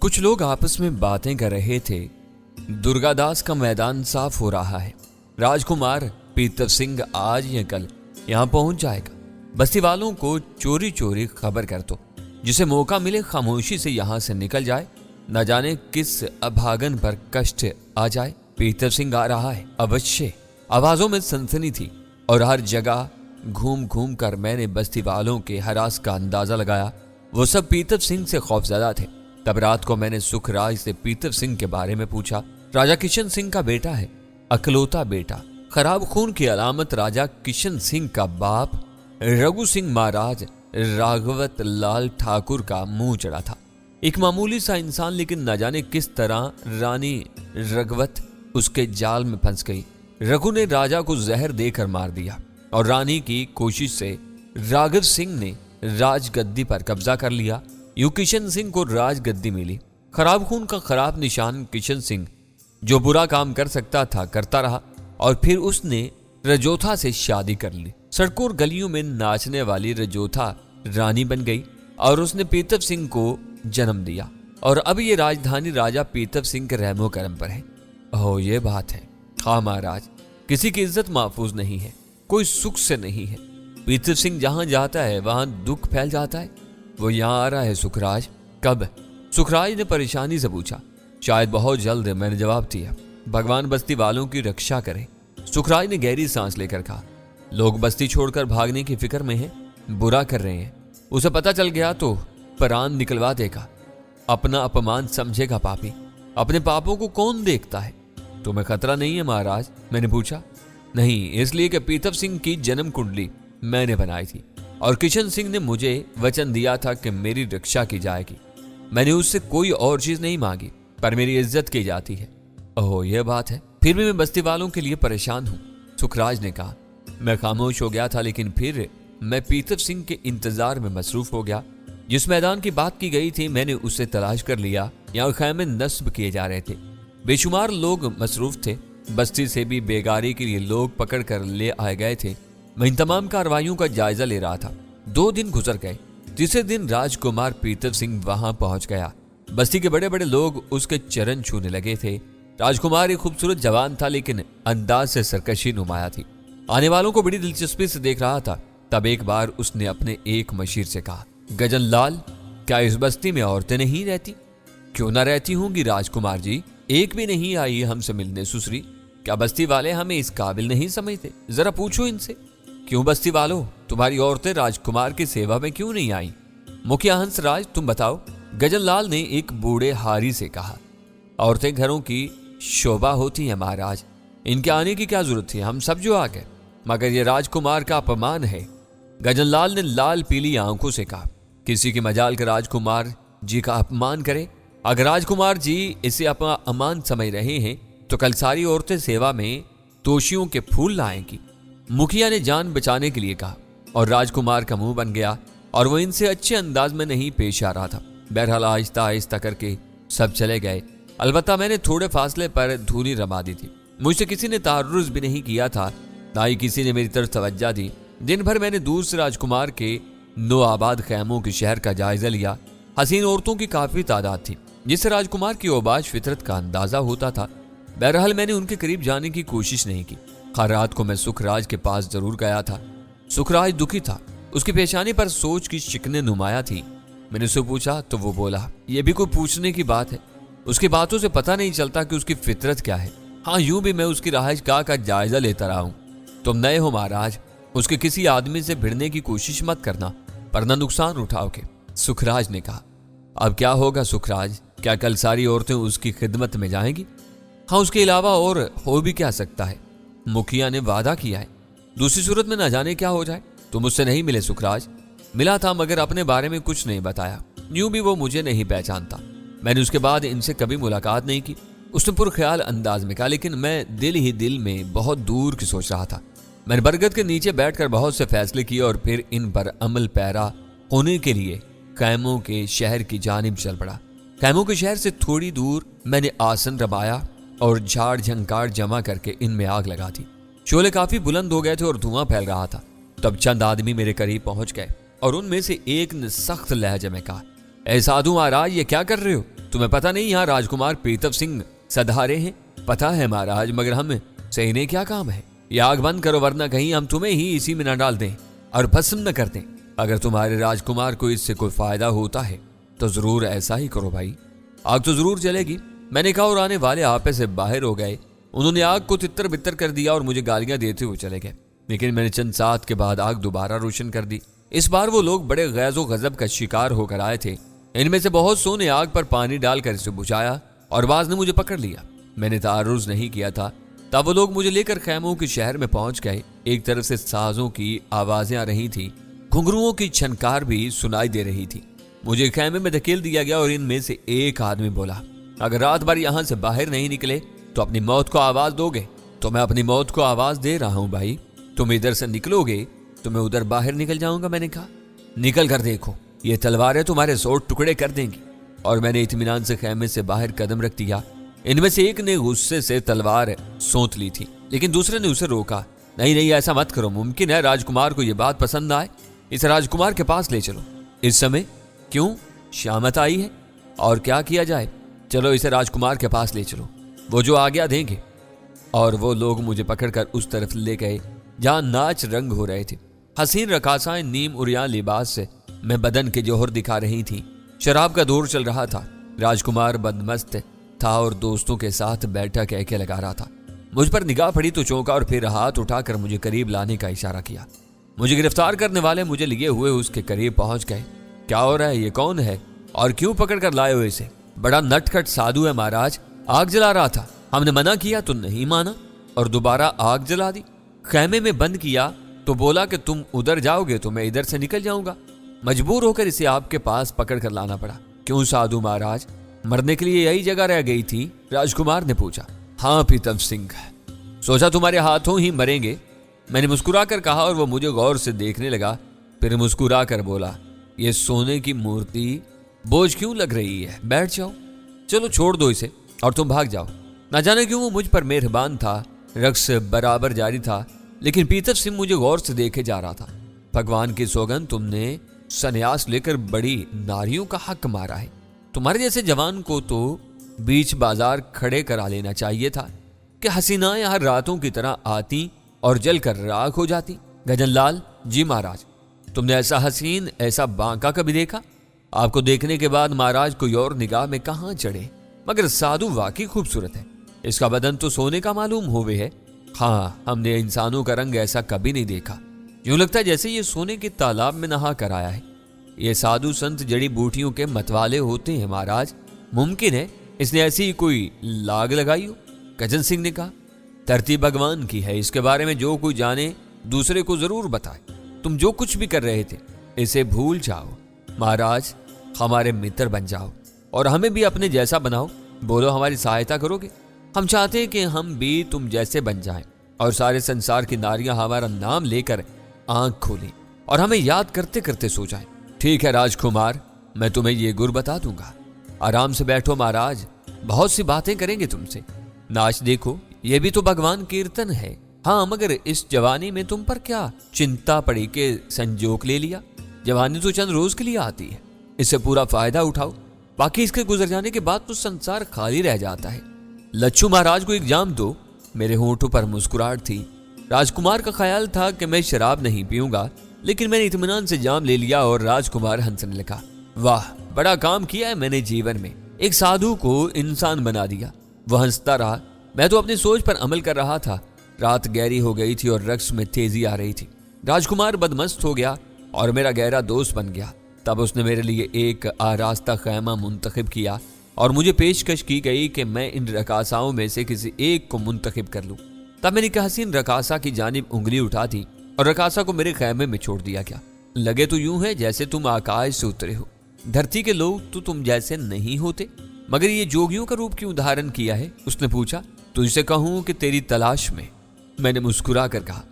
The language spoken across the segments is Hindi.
कुछ लोग आपस में बातें कर रहे थे। दुर्गादास का मैदान साफ हो रहा है। राजकुमार पीतर सिंह आज या कल यहाँ पहुंच जाएगा। बस्ती वालों को चोरी चोरी खबर कर दो, जिसे मौका मिले खामोशी से यहाँ से निकल जाए। न जाने किस अभागन पर कष्ट आ जाए। पीतर सिंह आ रहा है अवश्य। आवाजों में सनसनी थी और हर जगह घूम घूम कर मैंने बस्ती वालों के हरास का अंदाजा लगाया। वो सब पीतर सिंह से खौफजदा थे। तब रात को मैंने सुखराज से पीतर सिंह के बारे में पूछा। राजा किशन सिंह का बेटा है, अकलौता बेटा। खराब खून की अलामत। राजा किशन सिंह का बाप रघु सिंह महाराज राघवत लाल ठाकुर का मुंह चढ़ा था। एक मामूली सा इंसान, लेकिन न जाने किस तरह रानी रघवत उसके जाल में फंस गई। रघु ने राजा को जहर देकर मार दिया और रानी की कोशिश से राघव सिंह ने राजगद्दी पर कब्जा कर लिया। यूं किशन सिंह को राजगद्दी मिली। खराब खून का खराब निशान किशन सिंह जो बुरा काम कर सकता था करता रहा और फिर उसने रजोथा से शादी कर ली। सड़कों और गलियों में नाचने वाली रजोथा रानी बन गई और उसने पीतर सिंह को जन्म दिया। और अब ये राजधानी राजा पीतर सिंह के रहमो करम पर है। ओह, ये बात है। हाँ महाराज, किसी की इज्जत महफूज नहीं है, कोई सुख से नहीं है। पीतर सिंह जहां जाता है वहां दुख फैल जाता है। वो यहाँ आ रहा है सुखराज। कब? सुखराज ने परेशानी से पूछा। शायद बहुत जल्द, मैंने जवाब दिया। भगवान बस्ती वालों की रक्षा करे। सुखराज ने गहरी सांस लेकर कहा। लोग बस्ती छोड़कर भागने की फिक्र में हैं, बुरा कर रहे हैं। उसे पता चल गया तो प्राण निकलवा देगा। अपना अपमान समझेगा पापी। अपने पापों को कौन देखता है? तुम्हें खतरा नहीं है महाराज? मैंने पूछा। नहीं, इसलिए कि पीतर सिंह की जन्म कुंडली मैंने बनाई थी और किशन सिंह ने मुझे वचन दिया था कि मेरी रक्षा की जाएगी। मैंने उससे कोई और चीज नहीं मांगी, पर मेरी इज्जत की जाती है। ओह, यह बात है। फिर भी मैं बस्ती वालों के लिए परेशान हूं, सुखराज ने कहा। मैं खामोश हो गया था, लेकिन फिर मैं पीतर सिंह के इंतजार में मसरूफ हो गया। जिस मैदान की बात की गई थी मैंने उसे तलाश कर लिया। यहाँ खैमे नस्ब किए जा रहे थे। बेशुमार लोग मसरूफ थे। बस्ती से भी बेगारी के लिए लोग पकड़ कर ले आए गए थे। मैं इन तमाम कार्रवाइयों का जायजा ले रहा था। 2 दिन गुजर गए। तीसरे दिन राजकुमार पीतर सिंह वहां पहुंच गया। बस्ती के बड़े बड़े लोग उसके चरण छूने लगे थे। राजकुमार एक खूबसूरत जवान था, लेकिन अंदाज से सरकशी नुमाया थी। आने वालों को बड़ी दिलचस्पी से देख रहा था। तब एक बार उसने अपने एक मशीर से कहा, गजन लाल, क्या इस बस्ती में औरतें नहीं रहती? क्यों ना रहती होंगी राजकुमार जी, एक भी नहीं आई हमसे मिलने सुसरी। क्या बस्ती वाले हमें इस काबिल नहीं समझते? जरा पूछो इनसे। क्यों बस्ती वालों, तुम्हारी औरतें राजकुमार की सेवा में क्यों नहीं आई? मुखिया हंसराज, तुम बताओ। गजनलाल ने एक बूढ़े हारी से कहा। औरतें घरों की शोभा होती हैं महाराज, इनके आने की क्या जरूरत थी? हम सब जो आ गए। मगर ये राजकुमार का अपमान है। गजनलाल ने लाल पीली आंखों से कहा। किसी की मजाल के राजकुमार जी का अपमान करे? अगर राजकुमार जी इसे अपना अमान समझ रहे हैं तो कल सारी औरतें सेवा में तोशियों के फूल लाएंगी। मुखिया ने जान बचाने के लिए कहा और राजकुमार का मुंह बन गया और वो इनसे अच्छे अंदाज में नहीं पेश आ रहा था। बहरहाल आहिस्ता आहिस्ता करके सब चले गए। अलबत्ता मैंने थोड़े फासले पर धूनी रमा दी थी। मुझसे किसी ने तारुज़ भी नहीं किया था, ना ही किसी ने मेरी तरफ तवज्जो दी। दिन भर मैंने दूर से राजकुमार के नो आबाद खैमों के शहर का जायजा लिया। हसीन औरतों की काफी तादाद थी, जिससे राजकुमार की औबाश फितरत का अंदाजा होता था। बहरहाल मैंने उनके करीब जाने की कोशिश नहीं की। हर रात को मैं सुखराज के पास जरूर गया था। सुखराज दुखी था। उसकी पेशानी पर सोच की शिकने नुमाया थी। मैंने उससे पूछा तो वो बोला, यह भी कोई पूछने की बात है? उसकी बातों से पता नहीं चलता कि उसकी फितरत क्या है। हाँ, यूं भी मैं उसकी रहाइश गाह का जायजा लेता रहा हूं। तुम नए हो महाराज, उसके किसी आदमी से भिड़ने की कोशिश मत करना, वरना नुकसान उठाओगे, सुखराज ने कहा। अब क्या होगा सुखराज? क्या कल सारी औरतें उसकी खिदमत में जाएंगी? हाँ, उसके अलावा और हो भी क्या सकता है? मुखिया ने वादा किया है। दूसरी सूरत में न जाने क्या हो जाए। तुम मुझसे नहीं मिले सुखराज? मिला था, मगर अपने बारे में कुछ नहीं बताया। यूं भी वो मुझे नहीं पहचानता। मैंने उसके बाद इनसे कभी मुलाकात नहीं की। उसने पुरख्याल अंदाज में कहा, लेकिन मैं दिल ही दिल में बहुत दूर की सोच रहा था। मैंने बरगद के नीचे बैठकर बहुत से फैसले किए और फिर इन पर अमल पैरा होने के लिए खैमों के शहर की जानिब चल पड़ा। खैमों के शहर से थोड़ी दूर मैंने आसन रमाया और झाड़ झंकार जमा करके इनमें आग लगा दी। शोले काफी बुलंद हो गए थे और धुआं फैल रहा था। तब चंद आदमी मेरे करीब पहुंच गए और उनमें से एक ने सख्त लहजे में कहा, ऐ साधु महाराज, ये क्या कर रहे हो? तुम्हें पता नहीं यहाँ राजकुमार पीतव सिंह सधारे हैं? पता है महाराज, मगर हम से इन्हें क्या काम है? ये आग बंद करो, वरना कहीं हम तुम्हें ही इसी में न डाल दें और भस्म न कर दें। अगर तुम्हारे राजकुमार को इससे कोई फायदा होता है तो जरूर ऐसा ही करो भाई, आग तो जरूर जलेगी। मैंने कहा और आने वाले आपे से बाहर हो गए। उन्होंने आग को तितर बितर कर दिया और मुझे गालियां देते हुए चले गए। लेकिन मैंने चंद साथ के बाद आग दोबारा रोशन कर दी। इस बार वो लोग बड़े गैज़ो गजब का शिकार होकर आए थे। इनमें से बहुत सौ ने आग पर पानी डालकर इसे बुझाया और बाज ने मुझे पकड़ लिया। मैंने तारुज नहीं किया था। तब वो लोग मुझे लेकर खैमों के शहर में पहुंच गए। एक तरफ से साजों की आवाजें आ रही थी, घुंघरुओं की छनकार भी सुनाई दे रही थी। मुझे खैमे में धकेल दिया गया और इनमें से एक आदमी बोला, अगर रात भर यहां से बाहर नहीं निकले तो अपनी मौत को आवाज दोगे। तो मैं अपनी मौत को आवाज दे रहा हूं भाई, तुम इधर से निकलोगे तो मैं उधर बाहर निकल जाऊंगा। मैंने कहा, निकल कर देखो, ये तलवारें तुम्हारे 100 टुकड़े कर देंगी। और मैंने इत्मीनान से खैमे से बाहर कदम रख दिया। इनमें से एक ने गुस्से से तलवार सोंत ली थी, लेकिन दूसरे ने उसे रोका। नहीं नहीं, ऐसा मत करो, मुमकिन है राजकुमार को यह बात पसंद आए। इस राजकुमार के पास ले चलो। इस समय? क्यों, शामत आई है और क्या किया जाए? चलो इसे राजकुमार के पास ले चलो, वो जो आज्ञा देंगे। और वो लोग मुझे पकड़कर उस तरफ ले गए जहां नाच रंग हो रहे थे। हसीन रकासाएं नीम उरिया लिबास से मैं बदन के जोहर दिखा रही थी। शराब का दौर चल रहा था। राजकुमार बदमस्त था और दोस्तों के साथ बैठा कहके लगा रहा था। मुझ पर निगाह पड़ी तो चौंका और फिर हाथ उठाकर मुझे करीब लाने का इशारा किया। मुझे गिरफ्तार करने वाले मुझे लिए हुए उसके करीब पहुंच गए। क्या हो रहा है? ये कौन है और क्यों पकड़ कर लाए हो इसे? बड़ा नटखट साधु है महाराज, आग जला रहा था। हमने मना किया तो नहीं माना और दोबारा आग जला दी। खैमे में बंद किया तो बोला कि तुम उधर जाओगे तो मैं इधर से निकल जाऊंगा। मजबूर होकर इसे आपके पास पकड़ कर लाना पड़ा। क्यों साधु महाराज, मरने के लिए यही जगह रह गई थी? राजकुमार ने पूछा। हाँ पीतम सिंह, सोचा तुम्हारे हाथों ही मरेंगे। मैंने मुस्कुरा कर कहा और वो मुझे गौर से देखने लगा। फिर मुस्कुरा कर बोला, ये सोने की मूर्ति बोझ क्यों लग रही है? बैठ जाओ। चलो छोड़ दो इसे और तुम भाग जाओ। ना जाने क्यों वो मुझ पर मेहरबान था। रक्स बराबर जारी था, लेकिन पीतम सिंह मुझे गौर से देखे जा रहा था। भगवान की सौगंध, तुमने संन्यास लेकर बड़ी नारियों का हक मारा है। तुम्हारे जैसे जवान को तो बीच बाजार खड़े करा लेना चाहिए था कि हसीनाएं हर रातों की तरह आती और जलकर राख हो जाती। गजनलाल जी महाराज, तुमने ऐसा हसीन, ऐसा बांका कभी देखा? आपको देखने के बाद महाराज कोई और निगाह में कहां चढ़े। मगर साधु वाकई खूबसूरत है। इसका बदन तो सोने का मालूम होवे है। हाँ, हमने इंसानों का रंग ऐसा कभी नहीं देखा। यूं लगता है जैसे ये सोने के तालाब में नहा कर आया है। ये साधु संत जड़ी बूटियों के मतवाले होते हैं महाराज। मुमकिन है इसने ऐसी ही कोई लाग लगाई हो। गजन सिंह ने कहा, तरतीब भगवान की है, इसके बारे में जो कोई जाने दूसरे को जरूर बताए। तुम जो कुछ भी कर रहे थे इसे भूल जाओ। महाराज, हमारे मित्र बन जाओ और हमें भी अपने जैसा बनाओ। बोलो, हमारी सहायता करोगे? हम चाहते हैं कि हम भी तुम जैसे बन जाएं और सारे संसार की नारियां हमारा नाम लेकर आंख खोलें और हमें याद करते करते सो जाएं। ठीक है राजकुमार, मैं तुम्हें ये गुर बता दूंगा। आराम से बैठो महाराज, बहुत सी बातें करेंगे तुमसे। नाच देखो, ये भी तो भगवान कीर्तन है। हाँ, मगर इस जवानी में तुम पर क्या चिंता पड़ी कि संजोग ले लिया? जवानी तो चंद रोज के लिए आती है, इससे पूरा फायदा उठाओ। बाकी इसके गुजर जाने के बाद तो संसार खाली रह जाता है। लच्छू महाराज को एग्जाम दो। मेरे होंठों पर मुस्कुराहट थी। राजकुमार का ख्याल था कि मैं शराब नहीं पीऊंगा, लेकिन मैंने इत्मीनान से जाम ले लिया और राजकुमार हंसने लगा। वाह, बड़ा काम किया है मैंने जीवन में, एक साधु को इंसान बना दिया। वह हंसता रहा। मैं तो अपनी सोच पर अमल कर रहा था। रात गहरी हो गई थी और रक्स में तेजी आ रही थी। राजकुमार बदमस्त हो गया और मेरा गहरा दोस्त बन गया। तब उसने मेरे लिए एक आरास्ता खैमा मुंतखब किया और मुझे पेशकश की गई कि मैं इन रकासाओं में से किसी एक को मुंतखब कर लूं। तब मैंने एक हसीन रकासा की जानिब उंगली उठा दी और रकासा को मेरे खैमे में छोड़ दिया गया। लगे तो यूं है जैसे तुम आकाश से उतरे हो। धरती के लोग तो तुम जैसे नहीं होते, मगर ये जोगियों का रूप क्यों धारण किया है? उसने पूछा। तुझसे कहूं कि तेरी तलाश में। मैंने मुस्कुरा कर कहा,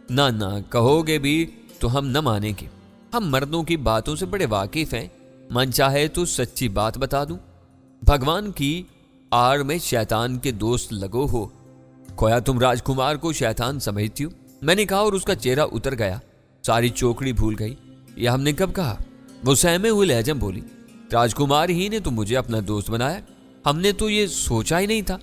ना ना, कहोगे भी तो हम न मानेंगे। हम मर्दों की बातों से बड़े वाकिफ हैं। मन चाहे तो सच्ची बात बता दूं। भगवान की आड़ में शैतान के दोस्त लगो हो। खोया तुम राजकुमार को शैतान समझती हो? मैंने कहा और उसका चेहरा उतर गया। सारी चौकड़ी भूल गई। यह हमने कब कहा? वो सहमे हुए लहजे में बोली, राजकुमार ही ने तो मुझे अपना दोस्त बनाया, हमने तो ये सोचा ही नहीं था।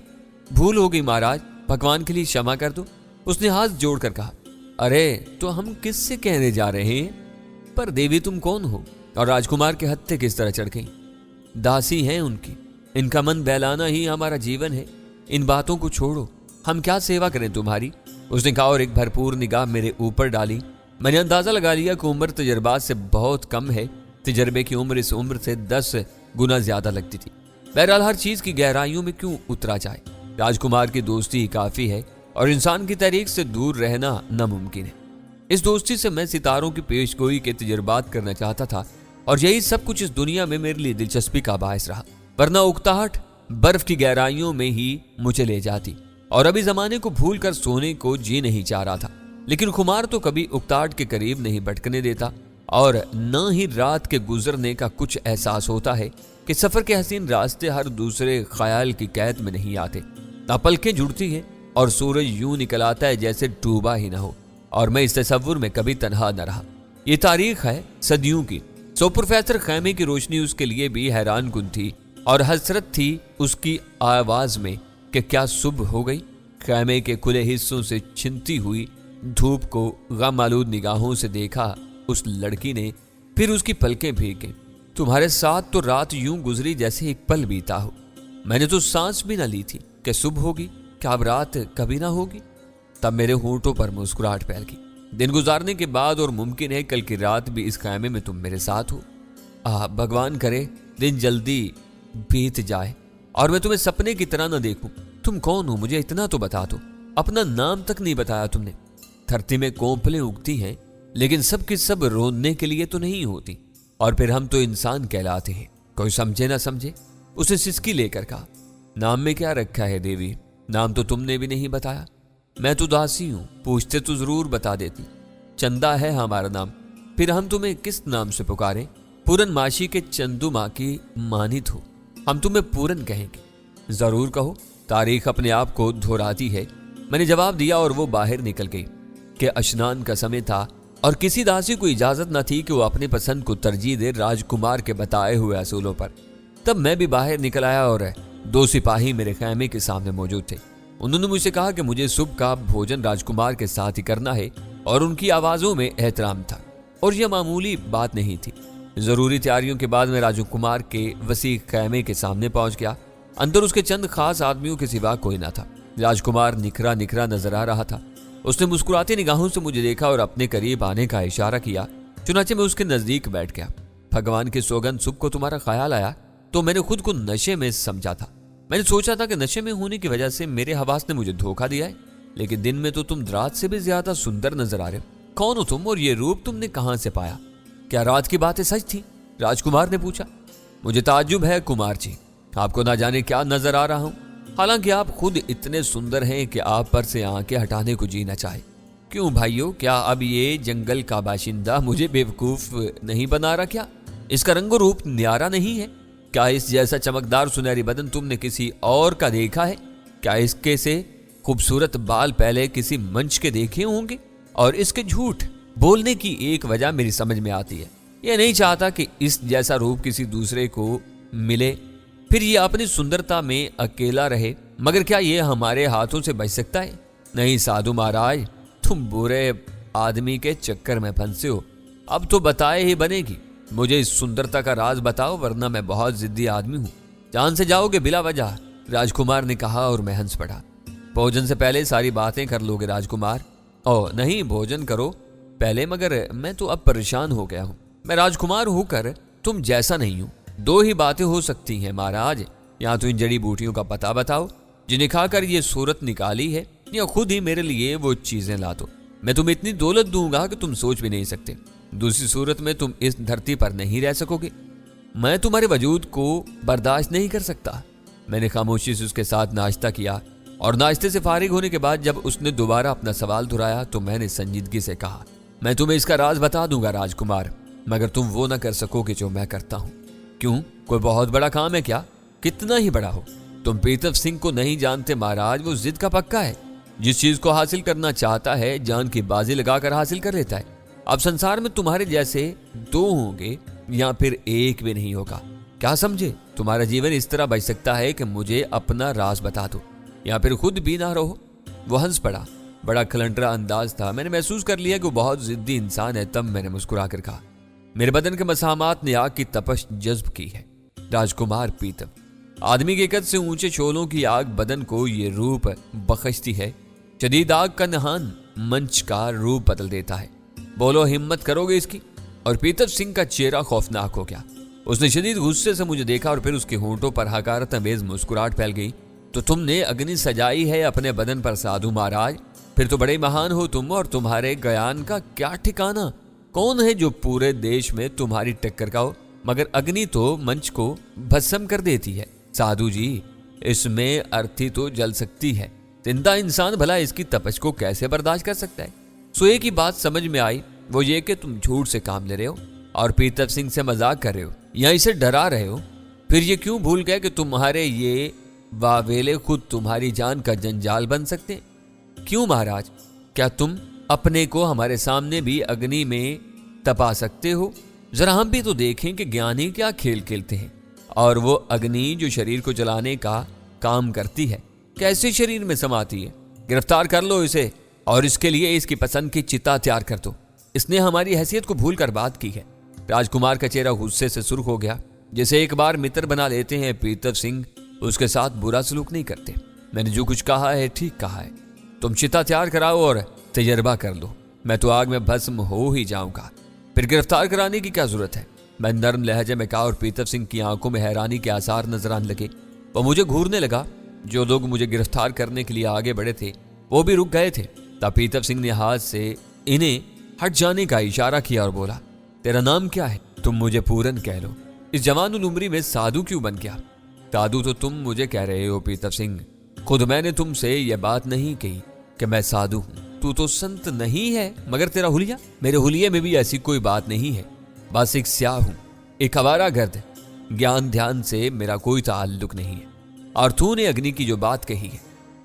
भूल हो गई महाराज, भगवान के लिए क्षमा कर दो। उसने हाथ जोड़कर कहा। अरे तो हम किससे कहने जा रहे हैं? पर देवी तुम कौन हो और राजकुमार के हत्थे किस तरह चढ़ गई? दासी हैं उनकी, इनका मन बहलाना ही हमारा जीवन है। इन बातों को छोड़ो, हम क्या सेवा करें तुम्हारी? उसने कहा और एक भरपूर निगाह मेरे ऊपर डाली। मैंने अंदाजा लगा लिया कि उम्र तजर्बात से बहुत कम है। तजर्बे की उम्र इस उम्र से 10 गुना ज्यादा लगती थी। बहरहाल हर चीज की गहराइयों में क्यों उतरा जाए, राजकुमार की दोस्ती ही काफी है और इंसान की तहरीक से दूर रहना नामुमकिन है। इस दोस्ती से मैं सितारों की पेशगोई के तजर्बात करना चाहता था और यही सब कुछ इस दुनिया में मेरे लिए दिलचस्पी का बायस रहा, वरना उकताहट बर्फ की गहराइयों में ही मुझे ले जाती और अभी जमाने को भूल कर सोने को जी नहीं चाह रहा था। लेकिन खुमार तो कभी उकताहट के करीब नहीं भटकने देता और न ही रात के गुजरने का कुछ एहसास होता है कि सफर के हसीन रास्ते हर दूसरे ख्याल की कैद में नहीं आते। ना पलकें जुड़ती है और सूरज यूं निकल आता है जैसे डूबा ही ना हो, और मैं इस तसव्वुर में कभी तन्हा न रहा। ये तारीख है सदियों की। सो प्रोफेसर खैमे की रोशनी उसके लिए भी हैरान कुन थी और हसरत थी उसकी आवाज में कि क्या सुबह हो गई। खैमे के खुले हिस्सों से छिनती हुई धूप को गम आलूद निगाहों से देखा उस लड़की ने, फिर उसकी पलकें भीगी। तुम्हारे साथ तो रात यूं गुजरी जैसे एक पल बीता हो। मैंने तो सांस भी ना ली थी कि सुबह होगी, क्या अब रात कभी ना होगी। तब मेरे होंठों पर मुस्कुराहट फैल गई। दिन गुजारने के बाद और मुमकिन है कल की रात भी इस खैमे में तुम मेरे साथ हो। भगवान करे दिन जल्दी बीत जाए और मैं तुम्हें सपने की तरह न देखूं। तुम कौन हो मुझे इतना तो बता दो। अपना नाम तक नहीं बताया तुमने। धरती में कोंपलें उगती हैं लेकिन सब की सब रोने के लिए तो नहीं होती, और फिर हम तो इंसान कहलाते हैं। कोई समझे ना समझे। उसे सिसकी लेकर कहा, नाम में क्या रखा है देवी? नाम तो तुमने भी नहीं बताया। मैं तो दासी हूं, पूछते तो जरूर बता देती। चंदा है हमारा नाम। फिर हम तुम्हें किस नाम से पुकारें? पूरन माशी के चंदू माँ की मानित हो, हम तुम्हें पूरन कहेंगे। जरूर कहो, तारीख अपने आप को दोहराती है। मैंने जवाब दिया और वो बाहर निकल गई कि अशनान का समय था और किसी दासी को इजाजत न थी कि वो अपनी पसंद को तरजीह दे राजकुमार के बताए हुए असूलों पर। तब मैं भी बाहर निकल आया और 2 सिपाही मेरे खैमे के सामने मौजूद थे। उन्होंने मुझसे कहा कि मुझे सुबह का भोजन राजकुमार के साथ ही करना है और उनकी आवाजों में एहतराम था और यह मामूली बात नहीं थी। जरूरी तैयारियों के बाद मैं राजकुमार के वसी खैमे के सामने पहुंच गया। अंदर उसके चंद खास आदमियों के सिवा कोई ना था। राजकुमार निखरा निखरा नजर आ रहा था। उसने मुस्कुराती निगाहों से मुझे देखा और अपने करीब आने का इशारा किया। चुनाचे मैं उसके नजदीक बैठ गया। भगवान की सौगंध, सुबह को तुम्हारा ख्याल आया तो मैंने खुद को नशे में समझा था। मैंने सोचा था कि नशे में होने की वजह से मेरे हवास ने मुझे धोखा दिया है, लेकिन दिन में तो तुम रात से भी ज्यादा सुंदर नजर आ रहे हो। कौन हो तुम और ये रूप तुमने कहां से पाया? क्या रात की बातें सच थी? राजकुमार ने पूछा। मुझे ताज्जुब है कुमार जी, आपको ना जाने क्या नजर आ रहा हूं। हालांकि आप खुद इतने सुंदर हैं कि आप पर से आंखें हटाने को जी न चाहे। क्यों भाइयों, क्या अब ये जंगल का बाशिंदा मुझे बेवकूफ नहीं बना रहा? क्या इसका रंग रूप न्यारा नहीं है? क्या इस जैसा चमकदार सुनहरी बदन तुमने किसी और का देखा है? क्या इसके से खूबसूरत बाल पहले किसी मंच के देखे होंगे? और इसके झूठ बोलने की एक वजह मेरी समझ में आती है। यह नहीं चाहता कि इस जैसा रूप किसी दूसरे को मिले, फिर ये अपनी सुंदरता में अकेला रहे। मगर क्या ये हमारे हाथों से बच सकता है? नहीं साधु महाराज, तुम बुरे आदमी के चक्कर में फंसे हो। अब तो बताए ही बनेगी। मुझे इस सुंदरता का राज बताओ, वरना मैं बहुत जिद्दी आदमी हूँ। जान से जाओगे बिला वजह, राजकुमार ने कहा और मैं हंस पड़ा। भोजन से पहले सारी बातें कर लोगे राजकुमार? ओह नहीं, भोजन करो पहले, मगर मैं तो अब परेशान हो गया हूँ। मैं राजकुमार होकर तुम जैसा नहीं हूँ। 2 ही बातें हो सकती हैं महाराज, या तो इन जड़ी बूटियों का पता बताओ जिन्हें खाकर ये सूरत निकाली है, या खुद ही मेरे लिए वो चीजें ला दो। मैं तुम्हें इतनी दौलत दूंगा कि तुम सोच भी नहीं सकते। दूसरी सूरत में तुम इस धरती पर नहीं रह सकोगे। मैं तुम्हारे वजूद को बर्दाश्त नहीं कर सकता। मैंने खामोशी से उसके साथ नाश्ता किया और नाश्ते से फारिग होने के बाद जब उसने दोबारा अपना सवाल दोहराया तो मैंने संजीदगी से कहा, मैं तुम्हें इसका राज बता दूंगा राजकुमार, मगर तुम वो ना कर सकोगे जो मैं करता हूँ। क्यों, कोई बहुत बड़ा काम है क्या? कितना ही बड़ा हो। तुम पीतव सिंह को नहीं जानते महाराज, वो जिद का पक्का है। जिस चीज को हासिल करना चाहता है जान की बाजी लगाकर हासिल कर लेता है। अब संसार में तुम्हारे जैसे 2 होंगे या फिर 1 भी नहीं होगा। क्या समझे? तुम्हारा जीवन इस तरह बच सकता है कि मुझे अपना राज बता दो या फिर खुद भी ना रहो। वो हंस पड़ा। बड़ा खलंटरा अंदाज था। मैंने महसूस कर लिया कि वो बहुत जिद्दी इंसान है। तब मैंने मुस्कुरा कर कहा, मेरे बदन के मसामात ने आग की तपश जज्ब की है। राजकुमार पीतम, आदमी के कद से ऊंचे शोलों की आग बदन को ये रूप बख्शती है। शदीद आग का नहान मंच का रूप बदल देता है। बोलो, हिम्मत करोगे इसकी? और पीतम सिंह का चेहरा खौफनाक हो गया। उसने शदीद गुस्से से मुझे देखा और फिर उसके होंठों पर हकारत अमेज मुस्कुराहट फैल गई। तो तुमने अग्नि सजाई है अपने बदन पर साधु महाराज? फिर तो बड़े महान हो तुम, और तुम्हारे ज्ञान का क्या ठिकाना। कौन है जो पूरे देश में तुम्हारी टक्कर का हो? मगर अग्नि तो मंच को भस्म कर देती है साधु जी, इसमें अर्थी तो जल सकती है। जिंदा इंसान भला इसकी तपश को कैसे बर्दाश्त कर सकता है? सोए की बात समझ में आई, वो ये कि तुम झूठ से काम ले रहे हो और पीतम सिंह से मजाक कर रहे हो या इसे डरा रहे हो। फिर ये क्यों भूल गए कि तुम्हारे ये वावेले खुद तुम्हारी जान का जंजाल बन सकते हैं? क्यों महाराज, क्या तुम अपने को हमारे सामने भी अग्नि में तपा सकते हो? जरा हम भी तो देखें कि ज्ञानी क्या खेल खेलते हैं। और वो अग्नि जो शरीर को जलाने का काम करती है कैसे शरीर में समाती है? गिरफ्तार कर लो इसे और इसके लिए इसकी पसंद की चिता तैयार कर दो। इसने हमारी हैसियत को भूल कर बात की है। राजकुमार का चेहरा गुस्से से सुर्ख हो गया। जैसे एक बार मित्र बना लेते हैं पीतम सिंह, उसके साथ बुरा सलूक नहीं करते। मैंने जो कुछ कहा है ठीक कहा है। तुम चिता तैयार कराओ और तजर्बा कर लो। मैं तो आग में भस्म हो ही जाऊंगा। फिर गिरफ्तार कराने की क्या जरूरत है? मैं नर्म लहजे में कहा और पीतम सिंह की आंखों में हैरानी के आसार नजर आने लगे। वो मुझे घूरने लगा। जो लोग मुझे गिरफ्तार करने के लिए आगे बढ़े थे वो भी रुक गए थे। तब पीतम सिंह ने हाथ से इन्हें हट जाने का इशारा किया और बोला, तेरा नाम क्या है? तुम मुझे पूरन कह लो। इस जवान उम्री में साधु क्यों बन गया? साधु तो तुम मुझे कह रहे हो पीतम सिंह। खुद मैंने तुमसे यह बात नहीं कही कि मैं साधु हूं। तू तो संत नहीं है, मगर तेरा हुलिया? मेरे हुलिये में भी ऐसी कोई बात नहीं है। बस एक स्याह हूं, एक आवारा गर्द। ज्ञान ध्यान से मेरा कोई ताल्लुक नहीं है। और तूने अग्नि की जो बात कही है,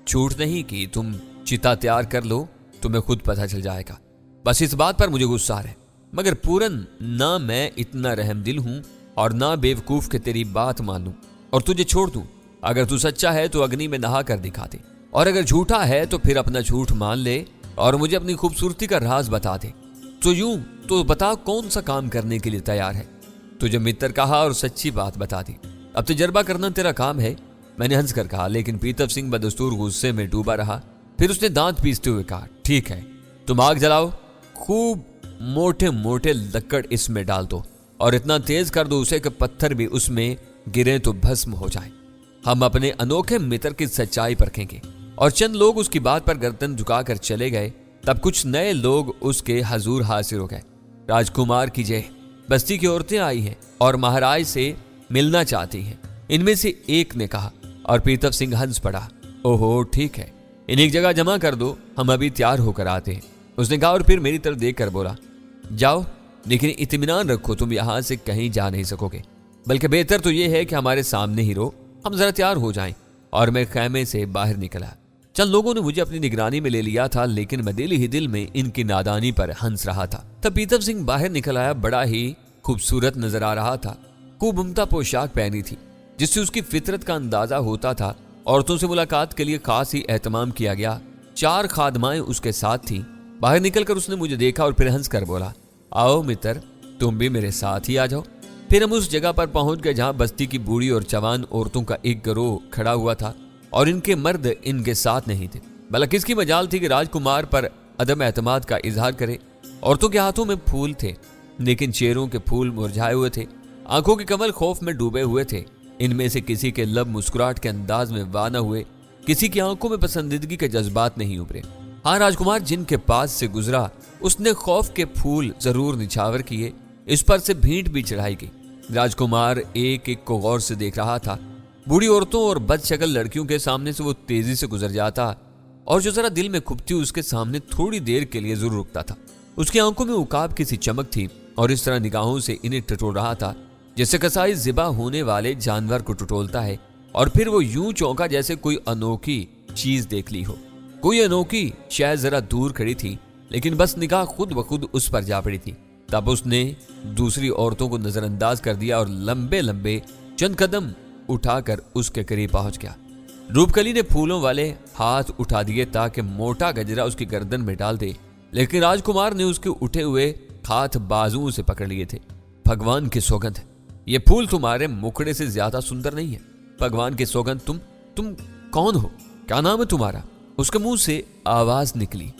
झूठ नहीं की। तुम चिता तैयार कर लो, तुम्हें खुद पता चल जाएगा। बस इस बात पर मुझे गुस्सा है। मगर पूरन, ना मैं इतना रहमदिल हूं और ना बेवकूफ के तेरी बात मानूं और तुझे छोड़ दूं। अगर तू सच्चा है तो अग्नि में नहा कर दिखा दे, और अगर झूठा है तो फिर अपना झूठ मान ले और मुझे अपनी खूबसूरती का राज बता दे। तो यूं तो बता, कौन सा काम करने के लिए तैयार है? तुझे मित्र कहा और सच्ची बात बता दी। अब तजर्बा करना तेरा काम है। मैंने हंस कर कहा, लेकिन पीतम सिंह बदस्तूर गुस्से में डूबा रहा। फिर उसने दांत पीसते हुए कहा, ठीक है, तुम आग जलाओ, खूब मोटे मोटे लकड़ इसमें डाल दो और इतना तेज कर दो उसे कि पत्थर भी उसमें गिरे तो भस्म हो जाए। हम अपने अनोखे मित्र की सच्चाई परखेंगे। और चंद लोग उसकी बात पर गर्दन झुकाकर चले गए। तब कुछ नए लोग उसके हजूर हाजिर हो गए। राजकुमार की जय। बस्ती की औरतें आई हैं और महाराज से मिलना चाहती हैं, इनमें से एक ने कहा। और पीतम सिंह हंस पड़ा। ओहो, ठीक है, इन्हें एक जगह जमा कर दो, हम अभी तैयार होकर आते हैं, उसने कहा। और फिर मेरी तरफ देख कर बोला, जाओ, लेकिन इत्मीनान रखो, तुम यहां से कहीं जा नहीं सकोगे। बल्कि बेहतर तो यह है कि हमारे सामने ही रहो, हम जरा तैयार हो जाएं। और मैं खैमे से बाहर निकला। चंद लोगों ने मुझे अपनी निगरानी में ले लिया था, लेकिन मैं दिल ही दिल में इनकी नादानी पर हंस रहा था। तब पीतम सिंह बाहर निकल आया। बड़ा ही खूबसूरत नजर आ रहा था। खूब उम्दा पोशाक पहनी थी, जिससे उसकी फितरत का अंदाजा होता था। औरतों से मुलाकात के लिए खास ही एहतमाम किया गया। 4 खादमाएं उसके साथ थी। बाहर निकलकर उसने मुझे देखा और फिर हंस कर बोला, आओ मित्र, तुम भी मेरे साथ ही आ जाओ। फिर हम उस जगह पर पहुंच गए जहां बस्ती की बूढ़ी और जवान औरतों का एक गिरोह खड़ा हुआ था और इनके मर्द इनके साथ नहीं थे। भला किसकी मजाल थी कि राजकुमार पर अदम एतमाद का इजहार करे। औरतों के हाथों में फूल थे, लेकिन चेहरों के फूल मुरझाए हुए थे। आंखों के कमल खौफ में डूबे हुए थे। इनमें से किसी के लब मुस्कुराहट के अंदाज में वाना हुए, किसी की आंखों में पसंदीदगी के जज्बात नहीं उभरे। हाँ, राजकुमार जिनके पास से गुजरा उसने खौफ के फूल जरूर निछावर किए। इस पर से भींट भी चढ़ाई गई। राजकुमार एक एक को गौर से देख रहा था। बूढ़ी औरतों और बदशक्ल लड़कियों के सामने से वो तेजी से गुजर जाता और जो जरा दिल में खुपती उसके सामने थोड़ी देर के लिए जरूर रुकता था। उसकी आंखों में उकाब की सी चमक थी और इस तरह निगाहों से इन्हें टटोल रहा था जैसे कसाई जिबा होने वाले जानवर को टटोलता है। और फिर वो यूं चौंका जैसे कोई अनोखी चीज देख ली हो। कोई अनोखी शायद जरा दूर खड़ी थी, लेकिन बस निगाह खुद ब खुद उस पर जा पड़ी थी। तब उसने दूसरी औरतों को नजरअंदाज कर दिया और लंबे लंबे चंद कदम उठाकर उसके करीब पहुंच गया। रूपकली ने फूलों वाले हाथ उठा दिए ताकि मोटा गजरा उसकी गर्दन में डाल दे, लेकिन राजकुमार ने उसके उठे हुए हाथ बाजुओं से पकड़ लिए थे। भगवान की सौगंध, ये फूल तुम्हारे मुखड़े से ज्यादा सुंदर नहीं है। भगवान की सौगंध, तुम कौन हो? क्या नाम है तुम्हारा? उसके मुंह से आवाज निकली।